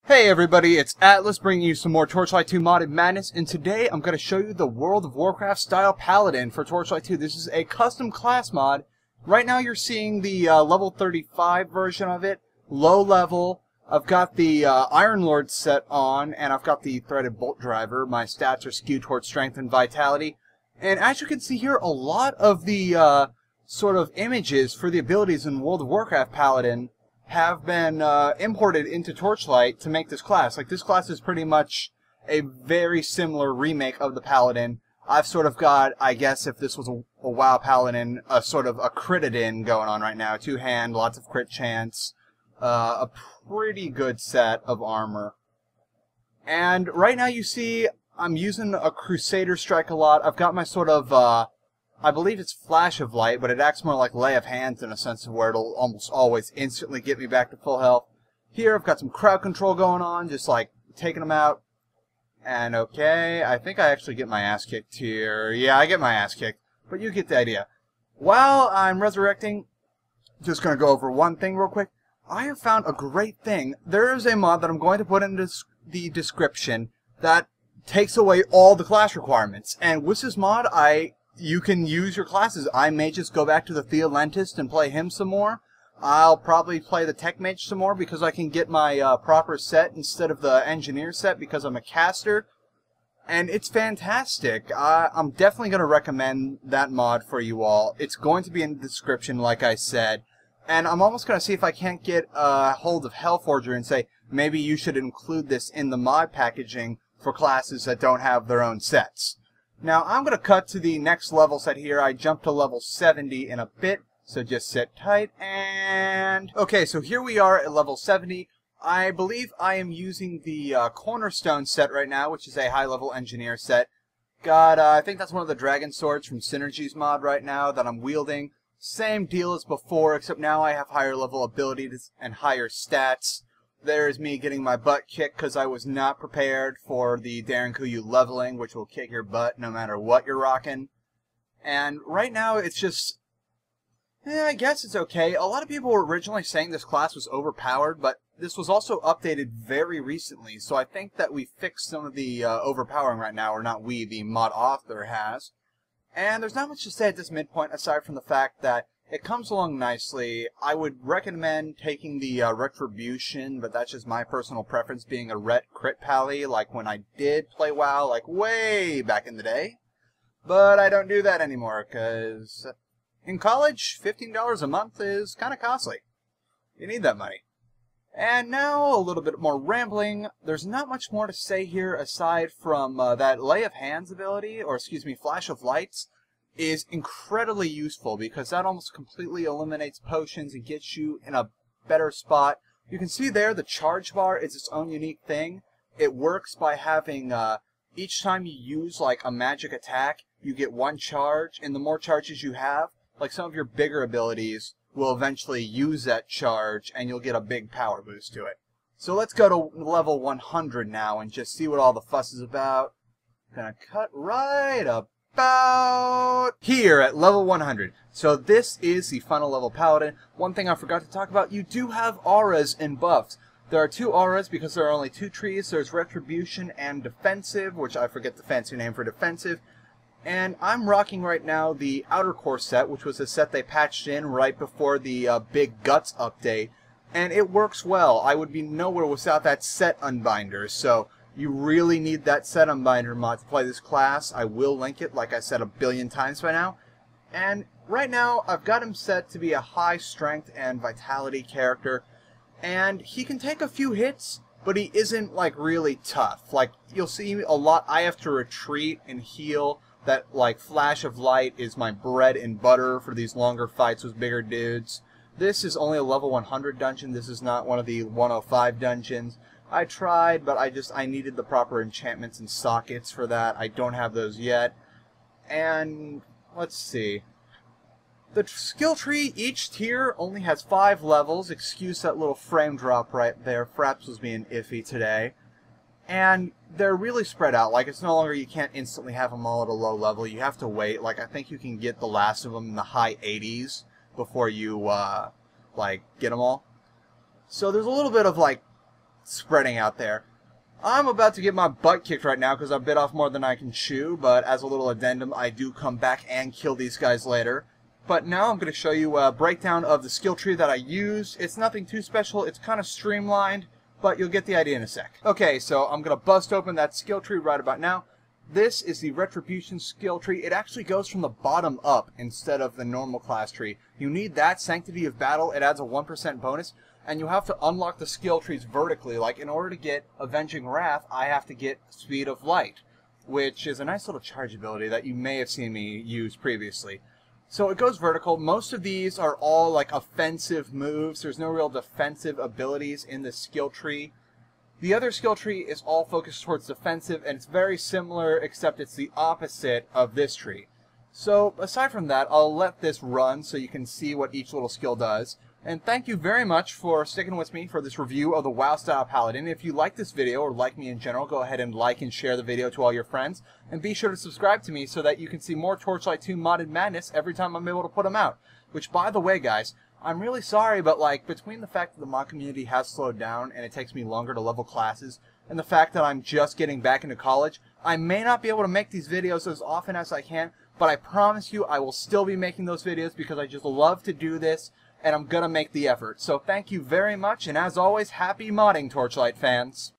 Hey everybody, it's Atlas bringing you some more Torchlight 2 modded madness, and today I'm going to show you the World of Warcraft style Paladin for Torchlight 2. This is a custom class mod. Right now you're seeing the level 35 version of it, low level. I've got the Iron Lord set on, and I've got the Threaded Bolt Driver. My stats are skewed towards strength and vitality. And as you can see here, a lot of the sort of images for the abilities in World of Warcraft Paladin have been imported into Torchlight to make this class. Like, this class is pretty much a very similar remake of the Paladin. I've sort of got, I guess if this was a WoW Paladin, a sort of a crit-in going on right now. Two-hand, lots of crit chance, a pretty good set of armor. And right now you see I'm using a Crusader strike a lot. I've got my sort of I believe it's Flash of Light, but it acts more like Lay of Hands in a sense of where it'll almost always instantly get me back to full health. Here I've got some crowd control going on, just like taking them out. And okay, I think I actually get my ass kicked here. Yeah, I get my ass kicked, but you get the idea. While I'm resurrecting, just going to go over one thing real quick. I have found a great thing. There is a mod that I'm going to put in the description that takes away all the class requirements. And with this mod, you can use your classes. I may just go back to the Theolentist and play him some more. I'll probably play the Tech Mage some more because I can get my proper set instead of the Engineer set because I'm a caster. And it's fantastic. I'm definitely going to recommend that mod for you all. It's going to be in the description, like I said. And I'm almost going to see if I can't get a hold of Hellforger and say, maybe you should include this in the mod packaging for classes that don't have their own sets. Now, I'm going to cut to the next level set here. I jumped to level 70 in a bit, so just sit tight, and... Okay, so here we are at level 70. I believe I am using the Cornerstone set right now, which is a high-level engineer set. Got, I think that's one of the Dragon Swords from Synergy's mod right now that I'm wielding. Same deal as before, except now I have higher level abilities and higher stats. There's me getting my butt kicked because I was not prepared for the Darren Kuyu leveling, which will kick your butt no matter what you're rocking. And right now it's just, I guess it's okay. A lot of people were originally saying this class was overpowered, but this was also updated very recently, so I think that we fixed some of the overpowering right now, or not we, the mod author has. And there's not much to say at this midpoint aside from the fact that it comes along nicely. I would recommend taking the Retribution, but that's just my personal preference, being a ret crit pally, like when I did play WoW, like way back in the day. But I don't do that anymore, because in college, $15 a month is kind of costly. You need that money. And now, a little bit more rambling. There's not much more to say here aside from that Lay of Hands ability, or excuse me, Flash of Lights, is incredibly useful because that almost completely eliminates potions and gets you in a better spot. You can see there the charge bar is its own unique thing. It works by having each time you use like a magic attack, you get one charge, and the more charges you have, like some of your bigger abilities will eventually use that charge and you'll get a big power boost to it. So let's go to level 100 now and just see what all the fuss is about. Gonna cut right up about here at level 100. So this is the final level Paladin. One thing I forgot to talk about, you do have auras and buffs. There are two auras because there are only two trees. There's Retribution and Defensive, which I forget the fancy name for Defensive. And I'm rocking right now the Outer Core set, which was a set they patched in right before the big Guts update. And it works well. I would be nowhere without that set unbinder, so you really need that set unbinder mod to play this class. I will link it, like I said a billion times by now. And right now, I've got him set to be a high strength and vitality character. And he can take a few hits, but he isn't, like, really tough. Like, you'll see a lot, I have to retreat and heal. That, like, Flash of Light is my bread and butter for these longer fights with bigger dudes. This is only a level 100 dungeon. This is not one of the 105 dungeons. I tried, but I needed the proper enchantments and sockets for that. I don't have those yet. And let's see. The skill tree, each tier only has 5 levels. Excuse that little frame drop right there. Fraps was being iffy today. And they're really spread out. Like, it's no longer, you can't instantly have them all at a low level. You have to wait. Like, I think you can get the last of them in the high 80s before you, like, get them all. So there's a little bit of, like, spreading out there. I'm about to get my butt kicked right now because I bit off more than I can chew, but as a little addendum, I do come back and kill these guys later. But now I'm going to show you a breakdown of the skill tree that I use. It's nothing too special, it's kind of streamlined, but you'll get the idea in a sec. Okay, so I'm going to bust open that skill tree right about now. This is the Retribution skill tree. It actually goes from the bottom up instead of the normal class tree. You need that Sanctity of Battle. It adds a 1% bonus, and you have to unlock the skill trees vertically. Like, in order to get Avenging Wrath, I have to get Speed of Light, which is a nice little charge ability that you may have seen me use previously. So it goes vertical. Most of these are all like offensive moves. There's no real defensive abilities in the skill tree. The other skill tree is all focused towards defensive, and it's very similar, except it's the opposite of this tree. So, aside from that, I'll let this run so you can see what each little skill does. And thank you very much for sticking with me for this review of the WoW style Paladin. If you like this video, or like me in general, go ahead and like and share the video to all your friends. And be sure to subscribe to me so that you can see more Torchlight 2 modded madness every time I'm able to put them out. Which, by the way, guys, I'm really sorry, but like, between the fact that the mod community has slowed down and it takes me longer to level classes, and the fact that I'm just getting back into college, I may not be able to make these videos as often as I can, but I promise you I will still be making those videos because I just love to do this, and I'm gonna make the effort. So thank you very much, and as always, happy modding, Torchlight fans!